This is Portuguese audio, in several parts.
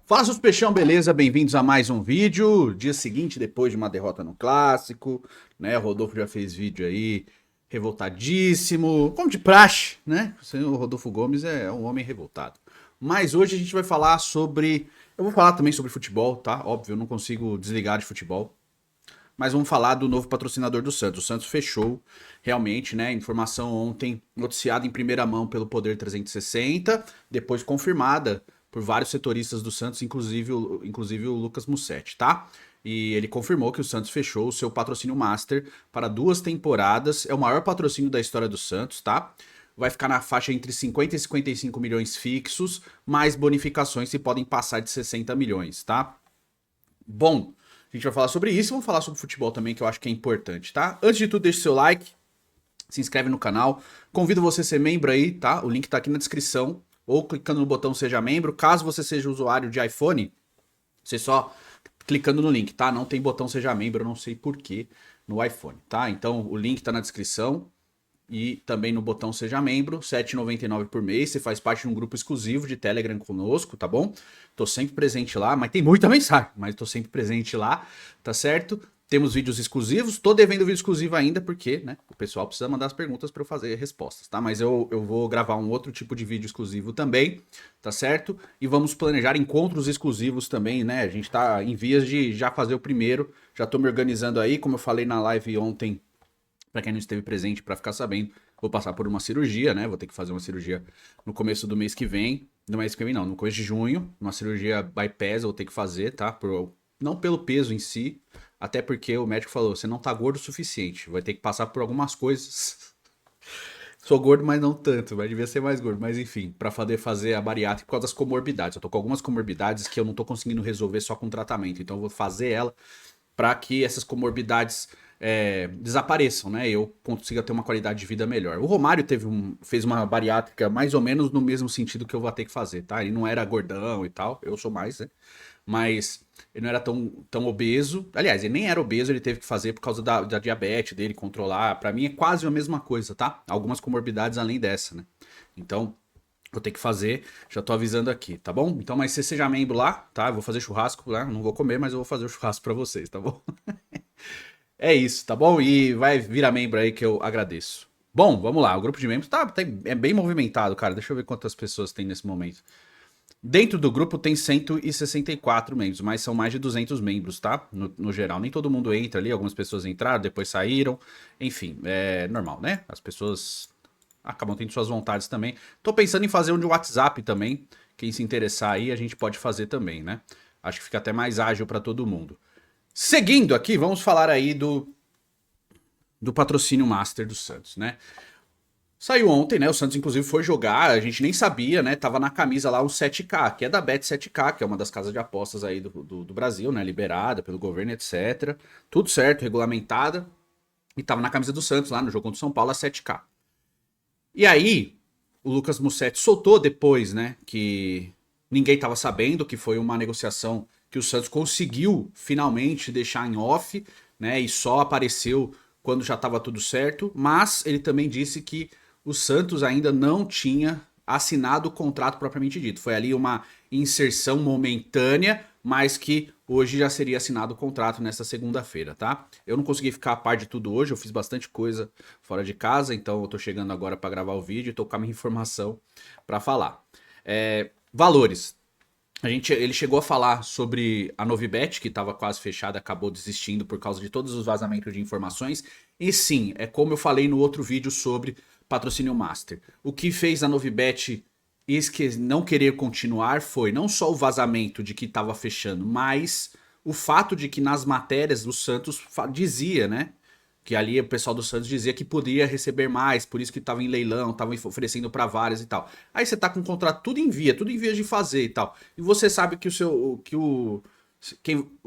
Fala, seus peixão, beleza? Bem-vindos a mais um vídeo. Dia seguinte, depois de uma derrota no Clássico, né? O Rodolfo já fez vídeo aí, revoltadíssimo. Como de praxe, né? O Rodolfo Gomes é um homem revoltado. Mas hoje a gente vai falar sobre... Eu vou falar também sobre futebol, tá? Óbvio, eu não consigo desligar de futebol. Mas vamos falar do novo patrocinador do Santos. O Santos fechou, realmente, né? Informação ontem noticiada em primeira mão pelo Poder 360, depois confirmada por vários setoristas do Santos, inclusive o Lucas Mussetti, tá? E ele confirmou que o Santos fechou o seu patrocínio Master para 2 temporadas. É o maior patrocínio da história do Santos, tá? Vai ficar na faixa entre 50 e 55 milhões fixos, mais bonificações que podem passar de 60 milhões, tá? Bom, a gente vai falar sobre isso e vamos falar sobre futebol também, que eu acho que é importante, tá? Antes de tudo, deixa o seu like, se inscreve no canal. Convido você a ser membro aí, tá? O link tá aqui na descrição. Ou clicando no botão Seja Membro. Caso você seja usuário de iPhone, você só clicando no link, tá? Não tem botão Seja Membro, eu não sei porquê no iPhone, tá? Então o link tá na descrição. E também no botão Seja Membro, R$ 7,99 por mês. Você faz parte de um grupo exclusivo de Telegram conosco, tá bom? Tô sempre presente lá, mas tem muita mensagem, mas tô sempre presente lá, tá certo? Temos vídeos exclusivos, tô devendo vídeo exclusivo ainda, porque, né, o pessoal precisa mandar as perguntas para eu fazer respostas, tá? Mas eu vou gravar um outro tipo de vídeo exclusivo também, tá certo? E vamos planejar encontros exclusivos também, né? A gente tá em vias de já fazer o primeiro, já tô me organizando aí, como eu falei na live ontem, para quem não esteve presente, para ficar sabendo, vou passar por uma cirurgia, né? Vou ter que fazer uma cirurgia no começo do mês que vem. No mês que vem, não, no começo de junho. Uma cirurgia bypass eu vou ter que fazer, tá? Não pelo peso em si, até porque o médico falou: você não tá gordo o suficiente, vai ter que passar por algumas coisas. Sou gordo, mas não tanto, mas devia ser mais gordo. Mas enfim, pra fazer a bariátrica por causa das comorbidades. Eu tô com algumas comorbidades que eu não tô conseguindo resolver só com tratamento. Então eu vou fazer ela para que essas comorbidades desapareçam, né? E eu consiga ter uma qualidade de vida melhor. O Romário fez uma bariátrica mais ou menos no mesmo sentido que eu vou ter que fazer, tá? Ele não era gordão e tal, eu sou mais, né? Mas ele não era tão obeso. Aliás, ele nem era obeso, ele teve que fazer por causa da diabetes dele, controlar. Pra mim é quase a mesma coisa, tá? Algumas comorbidades além dessa, né? Então, vou ter que fazer, já tô avisando aqui, tá bom? Então, mas você seja membro lá, tá? Eu vou fazer churrasco lá, não vou comer, mas eu vou fazer o churrasco pra vocês, tá bom? É isso, tá bom? E vai virar membro aí que eu agradeço. Bom, vamos lá, o grupo de membros é bem movimentado, cara. Deixa eu ver quantas pessoas tem nesse momento. Dentro do grupo tem 164 membros, mas são mais de 200 membros, tá? No geral, nem todo mundo entra ali, algumas pessoas entraram, depois saíram. Enfim, é normal, né? As pessoas acabam tendo suas vontades também. Tô pensando em fazer um de WhatsApp também. Quem se interessar aí, a gente pode fazer também, né? Acho que fica até mais ágil para todo mundo. Seguindo aqui, vamos falar aí do patrocínio Master do Santos, né? Saiu ontem, né? O Santos, inclusive, foi jogar, a gente nem sabia, né? Tava na camisa lá o 7K, que é da Bet7K, que é uma das casas de apostas aí do Brasil, né? Liberada pelo governo, etc. Tudo certo, regulamentada. E tava na camisa do Santos lá no jogo contra o São Paulo, a 7K. E aí, o Lucas Mussetti soltou depois, né? Que ninguém tava sabendo, que foi uma negociação que o Santos conseguiu finalmente deixar em off, né? E só apareceu quando já estava tudo certo. Mas ele também disse que o Santos ainda não tinha assinado o contrato propriamente dito. Foi ali uma inserção momentânea, mas que hoje já seria assinado o contrato nesta segunda-feira, tá? Eu não consegui ficar a par de tudo hoje, eu fiz bastante coisa fora de casa, então eu tô chegando agora para gravar o vídeo e tô com a minha informação para falar. Valores. Ele chegou a falar sobre a Novibet, que estava quase fechada, acabou desistindo por causa de todos os vazamentos de informações. E sim, é como eu falei no outro vídeo sobre patrocínio Master. O que fez a Novibet não querer continuar foi não só o vazamento de que estava fechando, mas o fato de que nas matérias do Santos dizia, né? Que ali o pessoal do Santos dizia que poderia receber mais, por isso que estava em leilão, estava oferecendo para várias e tal. Aí você tá com o contrato tudo em via de fazer e tal. E você sabe que o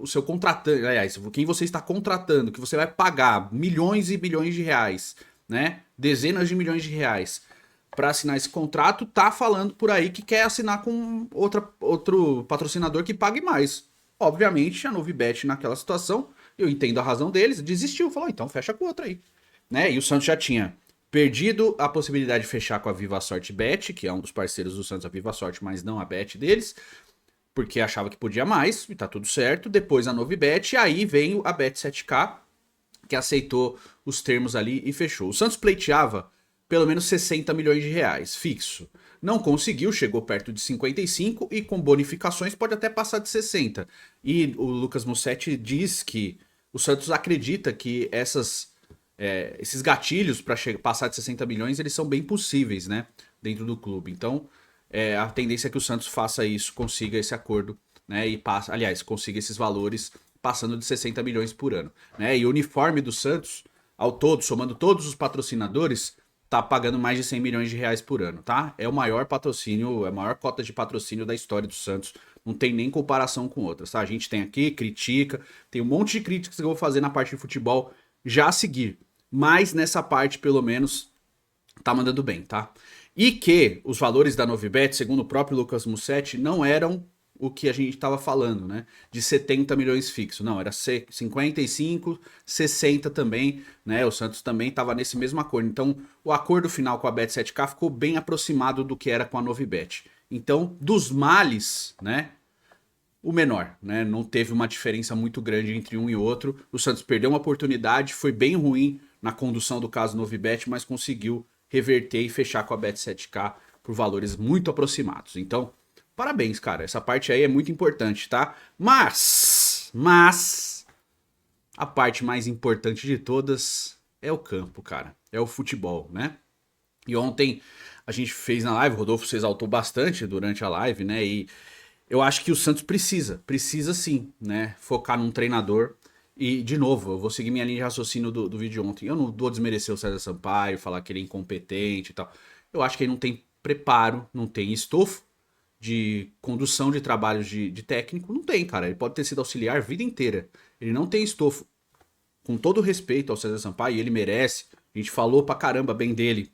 seu contratante, aliás, quem você está contratando, que você vai pagar milhões e milhões de reais, né? Dezenas de milhões de reais para assinar esse contrato, tá falando por aí que quer assinar com outro patrocinador que pague mais. Obviamente, a Novibet naquela situação, eu entendo a razão deles, desistiu, falou, então fecha com outra aí. Né? E o Santos já tinha perdido a possibilidade de fechar com a Viva Sorte Bet, que é um dos parceiros do Santos, a Viva Sorte, mas não a Bet deles, porque achava que podia mais, e tá tudo certo. Depois a Novibet, e aí veio a Bet7k, que aceitou os termos ali e fechou. O Santos pleiteava pelo menos 60 milhões de reais, fixo. Não conseguiu, chegou perto de 55 e com bonificações pode até passar de 60. E o Lucas Mussetti diz que o Santos acredita que esses gatilhos para passar de 60 milhões eles são bem possíveis, né, dentro do clube. Então, a tendência é que o Santos faça isso, consiga esse acordo, né, e consiga esses valores passando de 60 milhões por ano, né? E o uniforme do Santos, ao todo, somando todos os patrocinadores, tá pagando mais de 100 milhões de reais por ano, tá? É o maior patrocínio, é a maior cota de patrocínio da história do Santos. Não tem nem comparação com outras, tá? A gente tem aqui, critica, tem um monte de críticas que eu vou fazer na parte de futebol já a seguir. Mas nessa parte, pelo menos, tá mandando bem, tá? E que os valores da Novibet, segundo o próprio Lucas Mussetti, não eram o que a gente estava falando, né? De 70 milhões fixo. Não, era 55, 60 também, né? O Santos também estava nesse mesmo acordo. Então, o acordo final com a Bet7k ficou bem aproximado do que era com a Novibet. Então, dos males, né? O menor, né? Não teve uma diferença muito grande entre um e outro. O Santos perdeu uma oportunidade, foi bem ruim na condução do caso Novibet, mas conseguiu reverter e fechar com a Bet7k por valores muito aproximados. Então, parabéns, cara. Essa parte aí é muito importante, tá? Mas a parte mais importante de todas é o campo, cara. É o futebol, né? E ontem a gente fez na live, o Rodolfo se exaltou bastante durante a live, né? E eu acho que o Santos precisa sim, né? Focar num treinador. E, de novo, eu vou seguir minha linha de raciocínio do vídeo ontem. Eu não vou desmerecer o César Sampaio, falar que ele é incompetente e tal. Eu acho que ele não tem preparo, não tem estofo de condução de trabalhos de técnico. Não tem, cara. Ele pode ter sido auxiliar a vida inteira. Ele não tem estofo. Com todo respeito ao César Sampaio, e ele merece. A gente falou pra caramba bem dele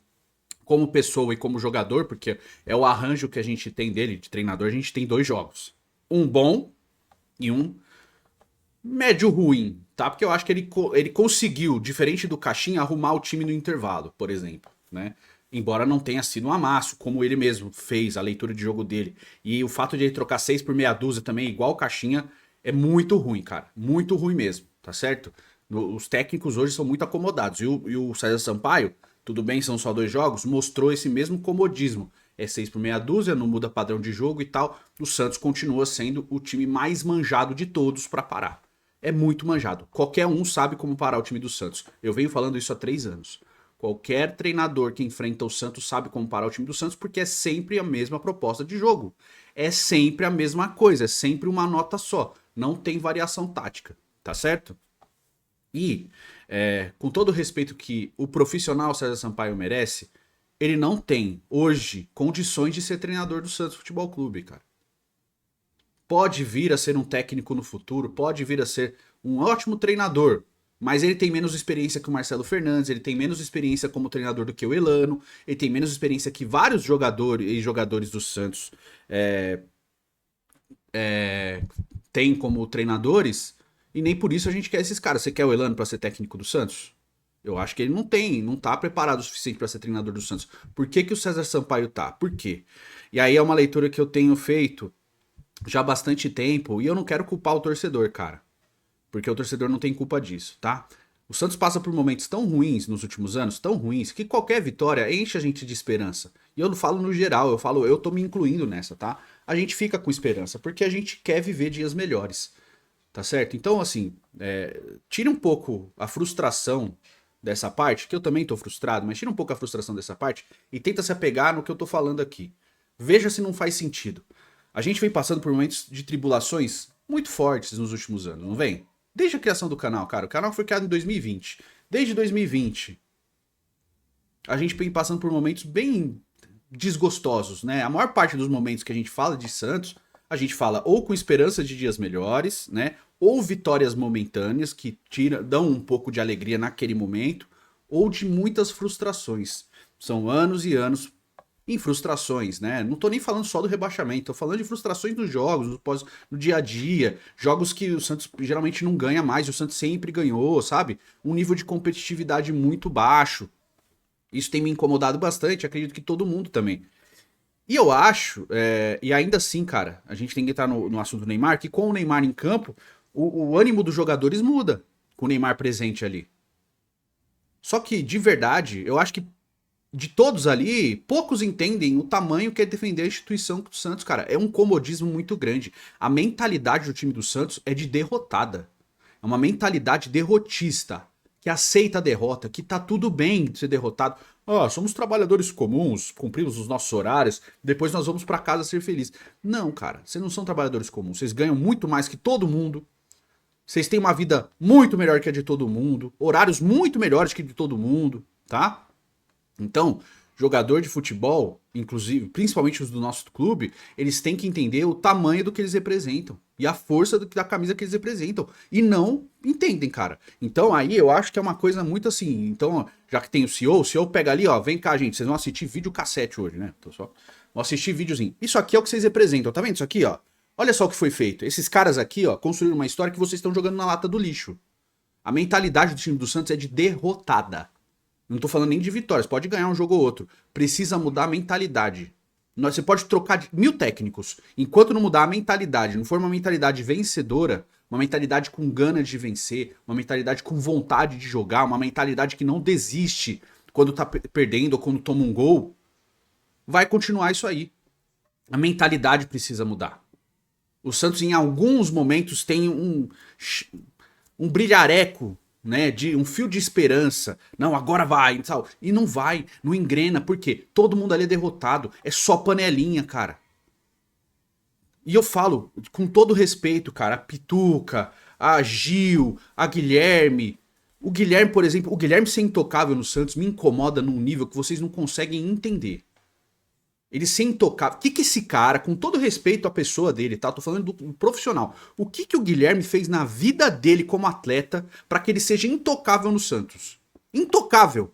como pessoa e como jogador, porque é o arranjo que a gente tem dele, de treinador. A gente tem 2 jogos. Um bom e um médio ruim, tá? Porque eu acho que ele conseguiu, diferente do Caixinha, arrumar o time no intervalo, por exemplo, né? Embora não tenha sido um amasso, como ele mesmo fez a leitura de jogo dele. E o fato de ele trocar 6 por meia dúzia também, igual o Caixinha, é muito ruim, cara. Muito ruim mesmo, tá certo? Os técnicos hoje são muito acomodados. E o César Sampaio, tudo bem, são só 2 jogos, mostrou esse mesmo comodismo. É 6 por meia dúzia, não muda padrão de jogo e tal. O Santos continua sendo o time mais manjado de todos pra parar. É muito manjado. Qualquer um sabe como parar o time do Santos. Eu venho falando isso há 3 anos. Qualquer treinador que enfrenta o Santos sabe como parar o time do Santos, porque é sempre a mesma proposta de jogo. É sempre a mesma coisa, é sempre uma nota só. Não tem variação tática, tá certo? E, com todo o respeito que o profissional César Sampaio merece, ele não tem, hoje, condições de ser treinador do Santos Futebol Clube, cara. Pode vir a ser um técnico no futuro, pode vir a ser um ótimo treinador, mas ele tem menos experiência que o Marcelo Fernandes, ele tem menos experiência como treinador do que o Elano, ele tem menos experiência que vários jogadores do Santos têm como treinadores, e nem por isso a gente quer esses caras. Você quer o Elano para ser técnico do Santos? Eu acho que ele não tá preparado o suficiente para ser treinador do Santos. Por que o César Sampaio tá? Por quê? E aí é uma leitura que eu tenho feito já há bastante tempo, e eu não quero culpar o torcedor, cara. Porque o torcedor não tem culpa disso, tá? O Santos passa por momentos tão ruins nos últimos anos, tão ruins, que qualquer vitória enche a gente de esperança. E eu não falo no geral, eu tô me incluindo nessa, tá? A gente fica com esperança, porque a gente quer viver dias melhores, tá certo? Então, assim, tira um pouco a frustração dessa parte, que eu também tô frustrado, mas tira um pouco a frustração dessa parte e tenta se apegar no que eu tô falando aqui. Veja se não faz sentido. A gente vem passando por momentos de tribulações muito fortes nos últimos anos, não vem? Desde a criação do canal, cara. O canal foi criado em 2020. Desde 2020, a gente vem passando por momentos bem desgostosos, né? A maior parte dos momentos que a gente fala de Santos, a gente fala ou com esperança de dias melhores, né? Ou vitórias momentâneas que dão um pouco de alegria naquele momento, ou de muitas frustrações. São anos e anos em frustrações, né? Não tô nem falando só do rebaixamento, tô falando de frustrações dos jogos, no dia a dia, jogos que o Santos geralmente não ganha mais, o Santos sempre ganhou, sabe? Um nível de competitividade muito baixo. Isso tem me incomodado bastante, acredito que todo mundo também. E eu acho, e ainda assim, cara, a gente tem que entrar no assunto do Neymar, que com o Neymar em campo, o ânimo dos jogadores muda com o Neymar presente ali. Só que, de verdade, eu acho que de todos ali, poucos entendem o tamanho que é defender a instituição do Santos, cara. É um comodismo muito grande. A mentalidade do time do Santos é de derrotada. É uma mentalidade derrotista, que aceita a derrota, que tá tudo bem ser derrotado. Ah, somos trabalhadores comuns, cumprimos os nossos horários, depois nós vamos pra casa ser felizes. Não, cara, vocês não são trabalhadores comuns, vocês ganham muito mais que todo mundo. Vocês têm uma vida muito melhor que a de todo mundo, horários muito melhores que a de todo mundo, tá? Então, jogador de futebol, inclusive, principalmente os do nosso clube, eles têm que entender o tamanho do que eles representam e a força da camisa que eles representam. E não entendem, cara. Então aí eu acho que é uma coisa muito assim. Então, ó, já que tem o CEO pega ali, ó, vem cá, gente, vocês vão assistir vídeo cassete hoje, né? Tô só. Vão assistir videozinho. Isso aqui é o que vocês representam, tá vendo isso aqui, ó? Olha só o que foi feito. Esses caras aqui, ó, construíram uma história que vocês estão jogando na lata do lixo. A mentalidade do time do Santos é de derrotada. Não tô falando nem de vitórias, pode ganhar um jogo ou outro. Precisa mudar a mentalidade. Você pode trocar de 1000 técnicos. Enquanto não mudar a mentalidade, não for uma mentalidade vencedora, uma mentalidade com gana de vencer, uma mentalidade com vontade de jogar, uma mentalidade que não desiste quando tá perdendo ou quando toma um gol, vai continuar isso aí. A mentalidade precisa mudar. O Santos, em alguns momentos, tem um brilhareco, né, de um fio de esperança. Não, agora vai, tal. E não vai, não engrena, por quê? Todo mundo ali é derrotado, é só panelinha, cara. E eu falo com todo respeito, cara, a Pituca, a Gil, a Guilherme. O Guilherme, por exemplo, o Guilherme ser intocável no Santos me incomoda num nível que vocês não conseguem entender. Ele ser intocável. O que esse cara, com todo respeito à pessoa dele, tá? Tô falando do profissional. O que o Guilherme fez na vida dele como atleta para que ele seja intocável no Santos? Intocável.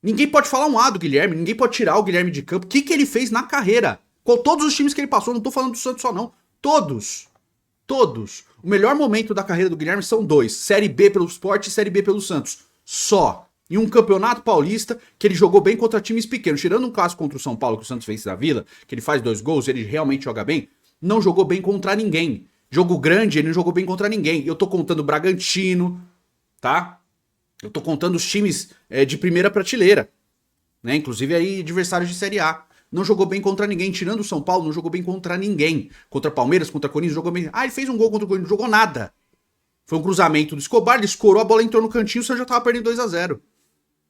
Ninguém pode falar um A do Guilherme, ninguém pode tirar o Guilherme de campo. O que ele fez na carreira? Com todos os times que ele passou, não tô falando do Santos só não. Todos. Todos. O melhor momento da carreira do Guilherme são dois. Série B pelo Sport e Série B pelo Santos. Só. Em um campeonato paulista que ele jogou bem contra times pequenos. Tirando um clássico contra o São Paulo que o Santos fez da Vila, que ele faz 2 gols, ele realmente joga bem. Não jogou bem contra ninguém. Jogo grande, ele não jogou bem contra ninguém. Eu tô contando o Bragantino, tá? Eu tô contando os times de primeira prateleira, né? Inclusive aí adversários de Série A. Não jogou bem contra ninguém, tirando o São Paulo, não jogou bem contra ninguém. Contra Palmeiras, contra Corinthians, jogou bem. Ah, ele fez um gol contra o Corinthians, não jogou nada. Foi um cruzamento do Escobar, ele escorou, a bola entrou no cantinho, o Santos já tava perdendo 2-0.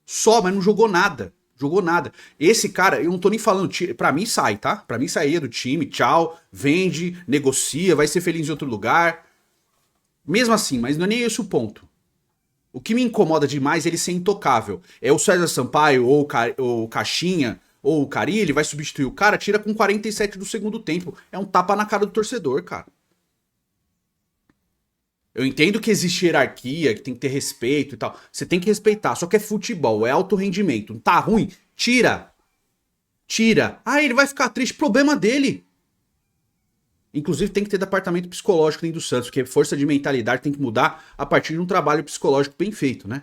Só, mas não jogou nada. Jogou nada. Esse cara, eu não tô nem falando, pra mim sai, tá? Pra mim saía do time, tchau, vende, negocia, vai ser feliz em outro lugar. Mesmo assim, mas não é nem esse o ponto. O que me incomoda demais é ele ser intocável. É o César Sampaio, ou o Caixinha, ou o Carilli, vai substituir o cara, tira com 47 do segundo tempo. É um tapa na cara do torcedor, cara. Eu entendo que existe hierarquia, que tem que ter respeito e tal. Você tem que respeitar, só que é futebol, é alto rendimento. Tá ruim? Tira. Tira. Ah, ele vai ficar triste, problema dele. Inclusive tem que ter departamento psicológico dentro do Santos, porque força de mentalidade tem que mudar a partir de um trabalho psicológico bem feito, né?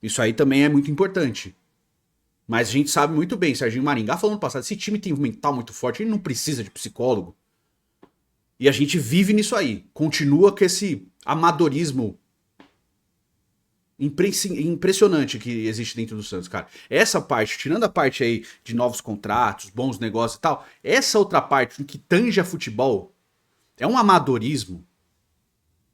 Isso aí também é muito importante. Mas a gente sabe muito bem, Serginho Maringá falou no passado, esse time tem um mental muito forte, ele não precisa de psicólogo. E a gente vive nisso aí. Continua com esse amadorismo impressionante que existe dentro do Santos, cara. Essa parte, tirando a parte aí de novos contratos, bons negócios e tal, essa outra parte que tange a futebol é um amadorismo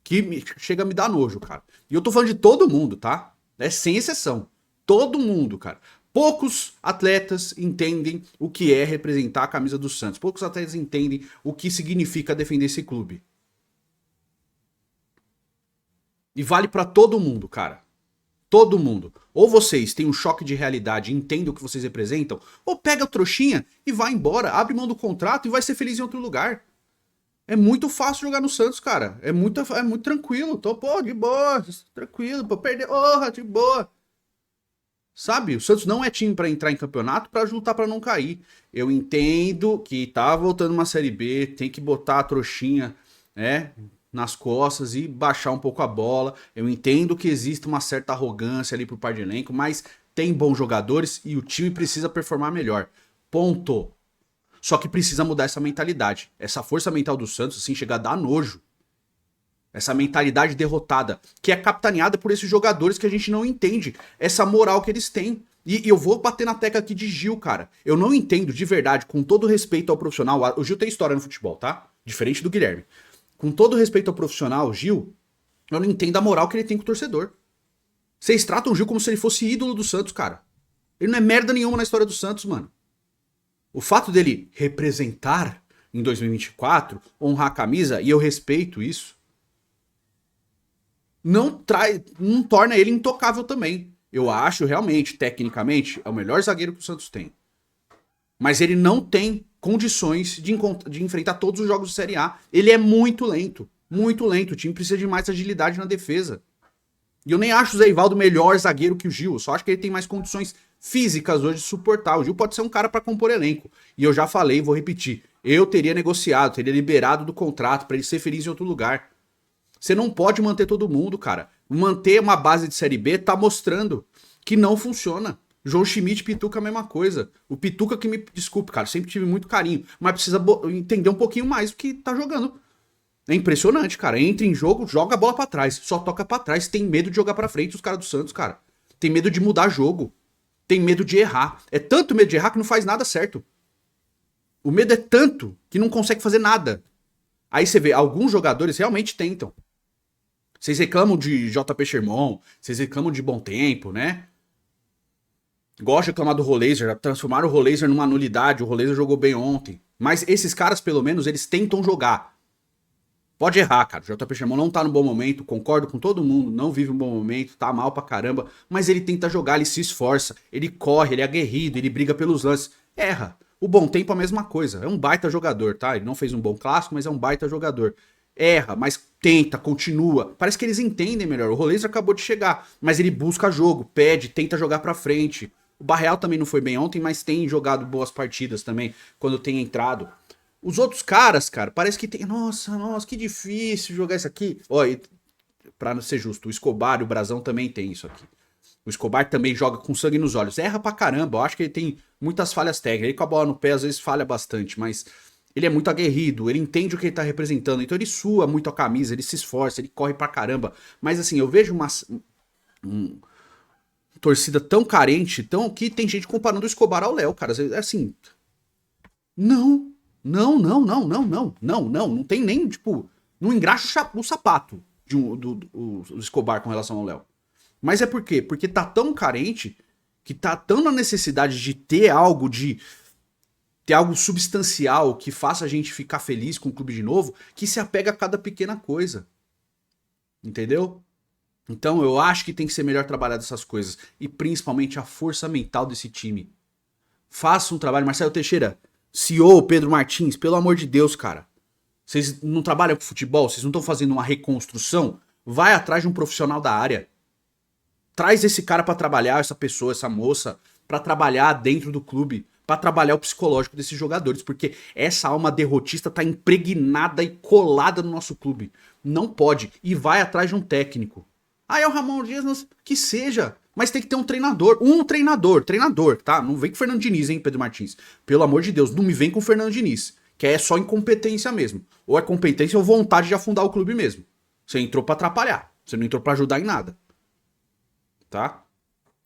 que chega a me dar nojo, cara. E eu tô falando de todo mundo, tá? É sem exceção. Todo mundo, cara. Poucos atletas entendem o que é representar a camisa do Santos. Poucos atletas entendem o que significa defender esse clube. E vale pra todo mundo, cara. Todo mundo. Ou vocês têm um choque de realidade e entendem o que vocês representam, ou pega a trouxinha e vai embora, abre mão do contrato e vai ser feliz em outro lugar. É muito fácil jogar no Santos, cara. É muito tranquilo. Tô, pô, de boa, tranquilo, pô, perder, de boa. Sabe? O Santos não é time pra entrar em campeonato pra lutar pra não cair. Eu entendo que tá voltando uma Série B, tem que botar a trouxinha, né, nas costas e baixar um pouco a bola. Eu entendo que existe uma certa arrogância ali por parte de elenco, mas tem bons jogadores e o time precisa performar melhor. Ponto. Só que precisa mudar essa mentalidade. Essa força mental do Santos, assim, chega a dar nojo. Essa mentalidade derrotada, que é capitaneada por esses jogadores que a gente não entende. Essa moral que eles têm. E eu vou bater na tecla aqui de Gil, cara. Eu não entendo, de verdade, com todo respeito ao profissional. O Gil tem história no futebol, tá? Diferente do Guilherme. Com todo respeito ao profissional, o Gil, eu não entendo a moral que ele tem com o torcedor. Vocês tratam o Gil como se ele fosse ídolo do Santos, cara. Ele não é merda nenhuma na história do Santos, mano. O fato dele representar em 2024, honrar a camisa, e eu respeito isso, não torna ele intocável também. Eu acho realmente, tecnicamente, é o melhor zagueiro que o Santos tem. Mas ele não tem condições de enfrentar todos os jogos de Série A. Ele é muito lento. Muito lento. O time precisa de mais agilidade na defesa. E eu nem acho o Zé Ivaldo melhor zagueiro que o Gil. Eu só acho que ele tem mais condições físicas hoje de suportar. O Gil pode ser um cara para compor elenco. E eu já falei, vou repetir. Eu teria negociado, teria liberado do contrato para ele ser feliz em outro lugar. Você não pode manter todo mundo, cara. Manter uma base de Série B tá mostrando que não funciona. João Schmidt e Pituca a mesma coisa. O Pituca que me desculpe, cara, sempre tive muito carinho, mas precisa entender um pouquinho mais o que tá jogando. É impressionante, cara. Entra em jogo, joga a bola pra trás, só toca pra trás, tem medo de jogar pra frente os caras do Santos, cara. Tem medo de mudar jogo. Tem medo de errar. É tanto medo de errar que não faz nada certo. O medo é tanto que não consegue fazer nada. Aí você vê, alguns jogadores realmente tentam. Vocês reclamam de JP Sherman, vocês reclamam de Bom Tempo, né? Gosto de reclamar do Rolaser, já transformaram o Rolaser numa nulidade, o Rolaser jogou bem ontem. Mas esses caras, pelo menos, eles tentam jogar. Pode errar, cara. O JP Sherman não tá no bom momento, concordo com todo mundo, não vive um bom momento, tá mal pra caramba, mas ele tenta jogar, ele se esforça, ele corre, ele é aguerrido, ele briga pelos lances. Erra. O Bom Tempo é a mesma coisa. É um baita jogador, tá? Ele não fez um bom clássico, mas é um baita jogador. Erra, mas tenta, continua. Parece que eles entendem melhor. O Rolaser acabou de chegar, mas ele busca jogo, pede, tenta jogar pra frente. O Barreal também não foi bem ontem, mas tem jogado boas partidas também, quando tem entrado. Os outros caras, cara, parece que tem... Nossa, que difícil jogar isso aqui. Ó, pra não ser justo, o Escobar e o Brazão também tem isso aqui. O Escobar também joga com sangue nos olhos. Erra pra caramba, eu acho que ele tem muitas falhas técnicas. Ele com a bola no pé às vezes falha bastante, mas... Ele é muito aguerrido, ele entende o que ele tá representando, então ele sua muito a camisa, ele se esforça, ele corre pra caramba. Mas assim, eu vejo uma torcida tão carente, que tem gente comparando o Escobar ao Léo, cara. Assim, não tem nem, tipo, não engraxa o sapato do Escobar com relação ao Léo. Mas é por quê? Porque tá tão carente, que tá tão na necessidade de ter algo substancial que faça a gente ficar feliz com o clube de novo, que se apega a cada pequena coisa. Entendeu? Então eu acho que tem que ser melhor trabalhado essas coisas. E principalmente a força mental desse time. Faça um trabalho. Marcelo Teixeira, CEO Pedro Martins, pelo amor de Deus, cara. Vocês não trabalham com futebol? Vocês não estão fazendo uma reconstrução? Vai atrás de um profissional da área. Traz esse cara pra trabalhar, essa pessoa, essa moça, pra trabalhar dentro do clube. Pra trabalhar o psicológico desses jogadores, porque essa alma derrotista tá impregnada e colada no nosso clube. Não pode. E vai atrás de um técnico. Ah, é o Ramon Dias, que seja. Mas tem que ter um treinador. Treinador, tá? Não vem com o Fernando Diniz, hein, Pedro Martins? Pelo amor de Deus, não me vem com o Fernando Diniz. Que é só incompetência mesmo. Ou é competência ou vontade de afundar o clube mesmo. Você entrou pra atrapalhar. Você não entrou pra ajudar em nada. Tá?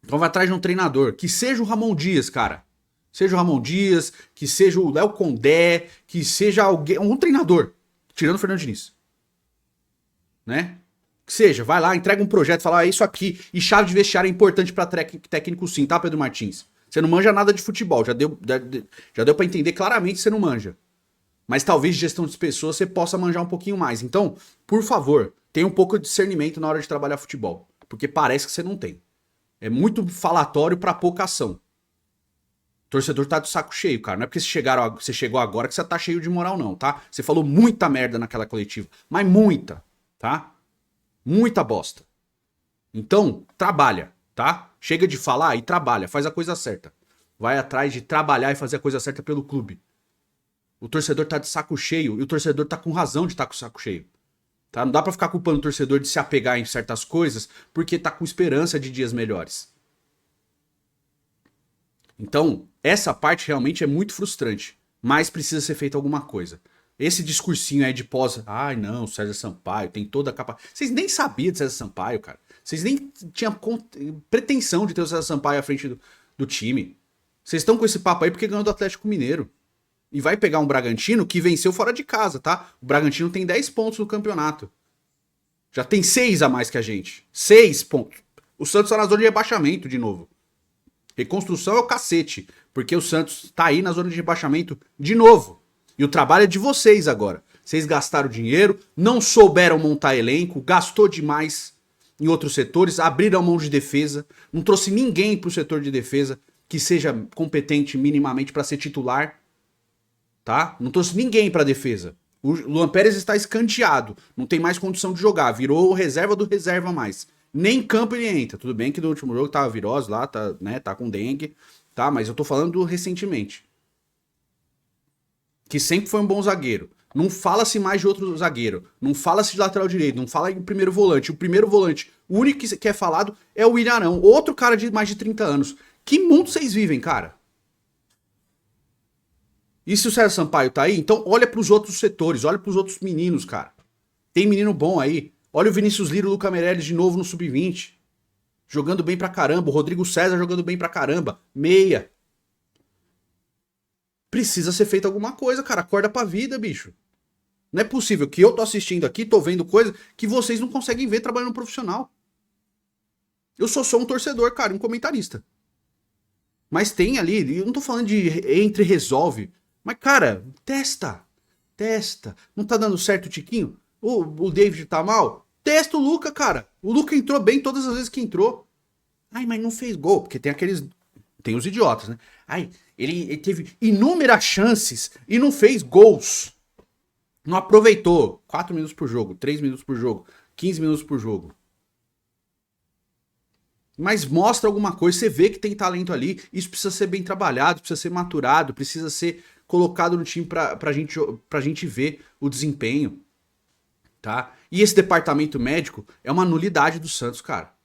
Então vai atrás de um treinador. Que seja o Ramon Dias, cara. Seja o Ramon Dias, que seja o Léo Condé, que seja alguém, um treinador, tirando o Fernando Diniz. Né? Que seja, vai lá, entrega um projeto, fala, é isso aqui, e chave de vestiário é importante pra técnico sim, tá, Pedro Martins? Você não manja nada de futebol, já deu pra entender claramente que você não manja. Mas talvez de gestão de pessoas você possa manjar um pouquinho mais. Então, por favor, tenha um pouco de discernimento na hora de trabalhar futebol, porque parece que você não tem. É muito falatório pra pouca ação. O torcedor tá de saco cheio, cara. Não é porque você chegou agora que você tá cheio de moral, não, tá? Você falou muita merda naquela coletiva. Mas muita, tá? Muita bosta. Então, trabalha, tá? Chega de falar e trabalha. Faz a coisa certa. Vai atrás de trabalhar e fazer a coisa certa pelo clube. O torcedor tá de saco cheio e o torcedor tá com razão de estar com o saco cheio. Tá? Não dá pra ficar culpando o torcedor de se apegar em certas coisas porque tá com esperança de dias melhores. Então, essa parte realmente é muito frustrante, mas precisa ser feita alguma coisa. Esse discursinho aí de pós, ai não, César Sampaio tem toda a capa. Vocês nem sabiam de César Sampaio, cara. Vocês nem tinham pretensão de ter o César Sampaio à frente do time. Vocês estão com esse papo aí porque ganhou do Atlético Mineiro. E vai pegar um Bragantino que venceu fora de casa, tá? O Bragantino tem 10 pontos no campeonato. Já tem 6 a mais que a gente. 6 pontos. O Santos tá na zona de rebaixamento de novo. Reconstrução é o cacete. Porque o Santos tá aí na zona de rebaixamento de novo. E o trabalho é de vocês agora. Vocês gastaram dinheiro, não souberam montar elenco, gastou demais em outros setores, abriram mão de defesa, não trouxe ninguém pro setor de defesa que seja competente minimamente para ser titular, tá? Não trouxe ninguém pra defesa. O Luan Pérez está escanteado, não tem mais condição de jogar, virou reserva do reserva mais. Nem em campo ele entra. Tudo bem que no último jogo tava virose lá, tá, né, tá com dengue, tá? Mas eu tô falando recentemente. Que sempre foi um bom zagueiro. Não fala-se mais de outro zagueiro. Não fala-se de lateral direito. Não fala em primeiro volante. O primeiro volante, o único que é falado é o William Arão. Outro cara de mais de 30 anos. Que mundo vocês vivem, cara? E se o César Sampaio tá aí, então olha pros outros setores. Olha pros outros meninos, cara. Tem menino bom aí. Olha o Vinícius Lira e o Luca Meirelles de novo no Sub-20. Jogando bem pra caramba. O Rodrigo César jogando bem pra caramba. Meia. Precisa ser feito alguma coisa, cara. Acorda pra vida, bicho. Não é possível que eu tô assistindo aqui, tô vendo coisa que vocês não conseguem ver trabalhando no profissional. Eu sou um torcedor, cara, um comentarista. Mas tem ali, eu não tô falando de entre e resolve. Mas, cara, testa. Testa. Não tá dando certo o Tiquinho? O David tá mal? Testa o Luca, cara. O Luca entrou bem todas as vezes que entrou. Ai, mas não fez gol. Porque tem aqueles. Tem os idiotas, né? Ai, ele teve inúmeras chances e não fez gols. Não aproveitou. 4 minutos por jogo, 3 minutos por jogo, 15 minutos por jogo. Mas mostra alguma coisa, você vê que tem talento ali. Isso precisa ser bem trabalhado, precisa ser maturado, precisa ser colocado no time pra gente ver o desempenho. Tá? E esse departamento médico é uma nulidade do Santos, cara.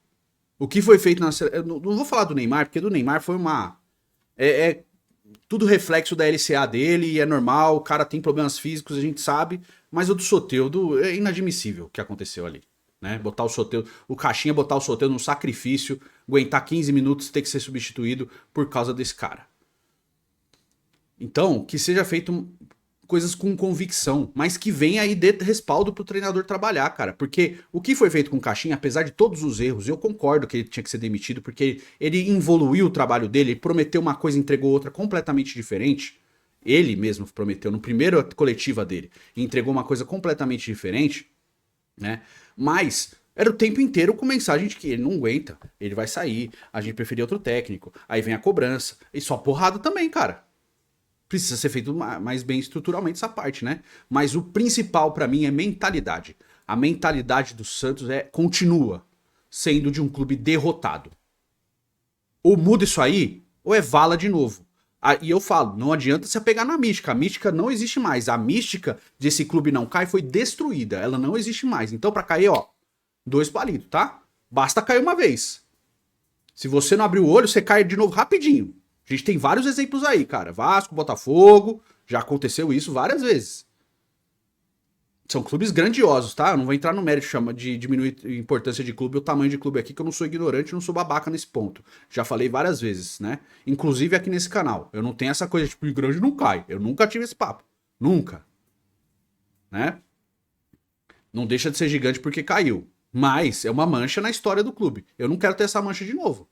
O que foi feito na. Eu não vou falar do Neymar, porque do Neymar foi uma. É tudo reflexo da LCA dele, e é normal, o cara tem problemas físicos, a gente sabe, mas o do Soteldo é inadmissível o que aconteceu ali. Né? Botar o Soteldo, o Caixinha botar o Soteldo num sacrifício, aguentar 15 minutos e ter que ser substituído por causa desse cara. Então, que seja feito coisas com convicção, mas que venha aí de respaldo pro treinador trabalhar, cara. Porque o que foi feito com o Caixinha, apesar de todos os erros, eu concordo que ele tinha que ser demitido, porque ele evoluiu o trabalho dele, ele prometeu uma coisa e entregou outra completamente diferente. Ele mesmo prometeu no primeiro coletiva dele e entregou uma coisa completamente diferente, né? Mas era o tempo inteiro com mensagem de que ele não aguenta, ele vai sair, a gente preferia outro técnico, aí vem a cobrança, e só porrada também, cara. Precisa ser feito mais bem estruturalmente essa parte, né? Mas o principal pra mim é mentalidade. A mentalidade do Santos continua sendo de um clube derrotado. Ou muda isso aí, ou é vala de novo. E eu falo, não adianta se apegar na mística. A mística não existe mais. A mística desse clube não cai foi destruída. Ela não existe mais. Então pra cair, ó, 2 palitos, tá? Basta cair uma vez. Se você não abrir o olho, você cai de novo rapidinho. A gente tem vários exemplos aí, cara. Vasco, Botafogo, já aconteceu isso várias vezes. São clubes grandiosos, tá? Eu não vou entrar no mérito de diminuir a importância de clube, o tamanho de clube aqui, que eu não sou ignorante, não sou babaca nesse ponto. Já falei várias vezes, né? Inclusive aqui nesse canal. Eu não tenho essa coisa, tipo, o grande não cai. Eu nunca tive esse papo. Nunca. Né? Não deixa de ser gigante porque caiu. Mas é uma mancha na história do clube. Eu não quero ter essa mancha de novo.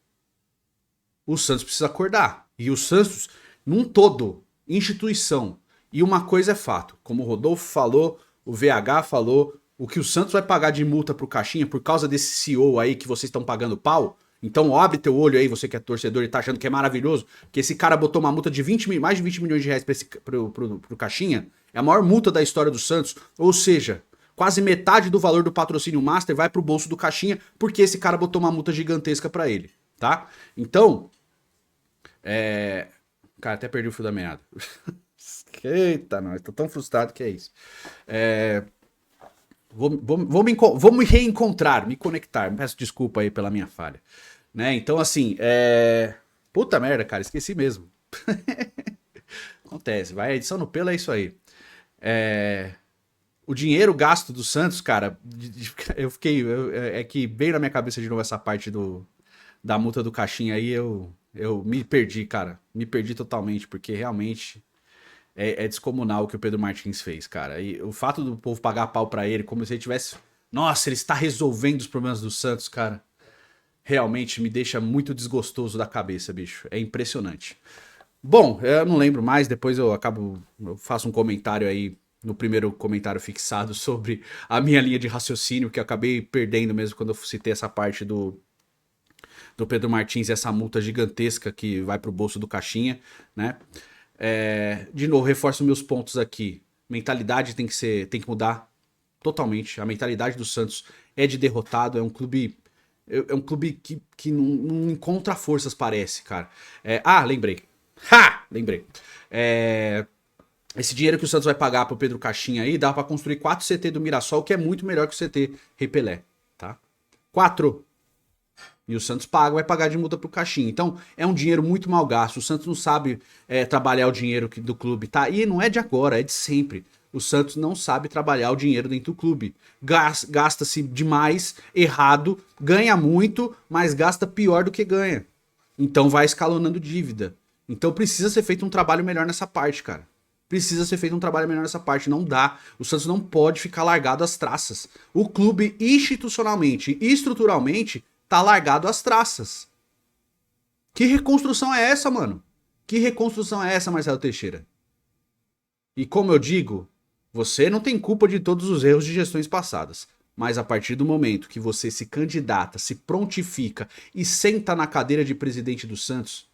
O Santos precisa acordar. E o Santos, num todo, instituição. E uma coisa é fato. Como o Rodolfo falou, o VH falou, o que o Santos vai pagar de multa pro Caixinha por causa desse CEO aí que vocês estão pagando pau. Então abre teu olho aí, você que é torcedor e tá achando que é maravilhoso, que esse cara botou uma multa de mais de 20 milhões de reais pro Caixinha. É a maior multa da história do Santos. Ou seja, quase metade do valor do patrocínio Master vai pro bolso do Caixinha porque esse cara botou uma multa gigantesca pra ele, tá? Então... Cara, até perdi o fio da meada. Eita, nós, tô tão frustrado que é isso. Vou me reencontrar, me conectar. Peço desculpa aí pela minha falha. Né? Então, assim, Puta merda, cara, esqueci mesmo. Acontece, vai, a edição no pelo é isso aí. O dinheiro gasto do Santos, cara, eu fiquei. É que veio na minha cabeça de novo essa parte da multa do Caixinha aí, eu me perdi, cara. Me perdi totalmente, porque realmente é descomunal o que o Pedro Martins fez, cara. E o fato do povo pagar pau pra ele, como se ele tivesse. Nossa, ele está resolvendo os problemas do Santos, cara. Realmente me deixa muito desgostoso da cabeça, bicho. É impressionante. Bom, eu não lembro mais, depois eu faço um comentário aí no primeiro comentário fixado sobre a minha linha de raciocínio, que eu acabei perdendo mesmo quando eu citei essa parte do Pedro Martins e essa multa gigantesca que vai pro bolso do Caixinha, né? De novo, reforço meus pontos aqui. Mentalidade tem que mudar totalmente. A mentalidade do Santos é de derrotado, é um clube que não encontra forças, parece, cara. Lembrei. Lembrei. Esse dinheiro que o Santos vai pagar pro Pedro Caixinha aí, dá pra construir 4 CT do Mirassol, que é muito melhor que o CT Rei Pelé, tá? 4. E o Santos vai pagar de multa pro Caixinha. Então, é um dinheiro muito mal gasto. O Santos não sabe trabalhar o dinheiro do clube, tá? E não é de agora, é de sempre. O Santos não sabe trabalhar o dinheiro dentro do clube. Gasta-se demais, errado, ganha muito, mas gasta pior do que ganha. Então vai escalonando dívida. Então precisa ser feito um trabalho melhor nessa parte, cara. Precisa ser feito um trabalho melhor nessa parte. Não dá. O Santos não pode ficar largado às traças. O clube, institucionalmente e estruturalmente, tá largado às traças. Que reconstrução é essa, mano? Que reconstrução é essa, Marcelo Teixeira? E como eu digo, você não tem culpa de todos os erros de gestões passadas. Mas a partir do momento que você se candidata, se prontifica e senta na cadeira de presidente do Santos,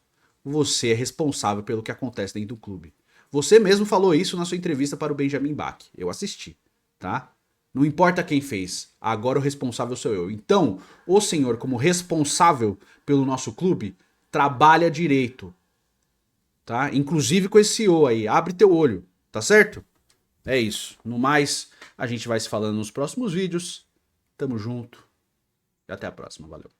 você é responsável pelo que acontece dentro do clube. Você mesmo falou isso na sua entrevista para o Benjamin Bach. Eu assisti, tá? Não importa quem fez, agora o responsável sou eu. Então, o senhor, como responsável pelo nosso clube, trabalha direito, tá? Inclusive com esse CEO aí, abre teu olho, tá certo? É isso. No mais, a gente vai se falando nos próximos vídeos. Tamo junto e até a próxima. Valeu.